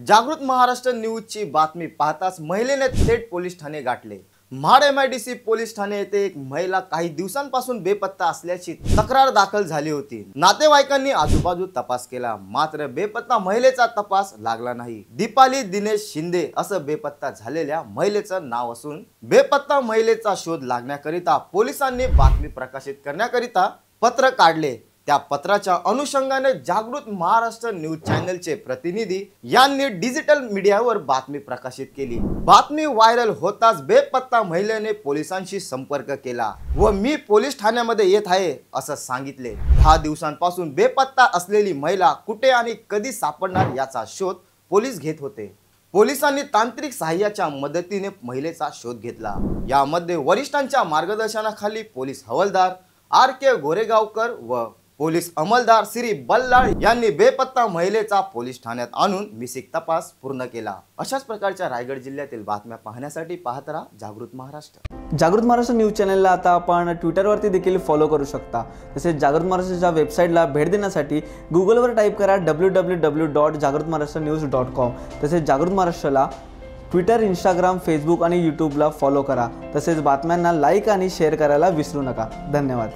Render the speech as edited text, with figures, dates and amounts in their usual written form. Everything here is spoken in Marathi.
जागृत महाराष्ट्र न्यूजची बातमी पाहताच महिलेने थेट पोलीस ठाणे गाठले। महाड MIDC पोलीस ठाणे येथे एक महिला काही दिवसांपासून बेपत्ता असल्याची तक्रार दाखल झाली होती। नातेवाईकांनी आजूबाजू तपास केला, मात्र बेपत्ता महिलेचा तपास लागला नाही। दीपाली दिनेश शिंदे असं बेपत्ता झालेल्या महिलेचं नाव असून बेपत्ता महिलेचा शोध लागण्याकरिता पोलिसांनी बातमी प्रकाशित करण्याकरिता पत्र काढले। त्या पत्राच्या अनुषंगाने जागृत महाराष्ट्र न्यूज चॅनलचे प्रतिनिधी यांनी डिजिटल मीडियावर बातमी प्रकाशित केली। बातमी व्हायरल होताच बेपत्ता महिलेने पोलिसांशी संपर्क केला व मी पोलीस ठाण्यामध्ये येत आहे असं सांगितले। 10 दिवसांपासून बेपत्ता असलेली महिला कुठे आणि कधी सापडणार याचा शोध पोलीस घेत होते। पोलिसांनी तांत्रिक सहाय्याच्या मदतीने महिलेचा शोध घेतला। यामध्ये वरिष्ठांच्या मार्गदर्शनाखाली पोलीस हवालदार RK गोरेगावकर व पोलीस अंमलदार श्री बल्लाळ यांनी बेपत्ता महिलेचा पोलीस ठाण्यात आणून मिसिक तपास पूर्ण केला। अशाच प्रकारच्या रायगड जिल्ह्यातील बातम्या पाहण्यासाठी पाहत राहा जागृत महाराष्ट्र। जागृत महाराष्ट्र न्यूज चॅनलला आता आपण ट्विटरवरती देखील फॉलो करू शकता। तसेच जागृत महाराष्ट्राच्या वेबसाईटला भेट देण्यासाठी गुगलवर टाईप करा www.jagratmaharashtranews.com। तसेच जागृत महाराष्ट्राला ट्विटर, इंस्टाग्राम, फेसबुक आणि यूट्यूबला फॉलो करा। तसेच बातम्यांना लाईक आणि शेअर करायला विसरू नका। धन्यवाद।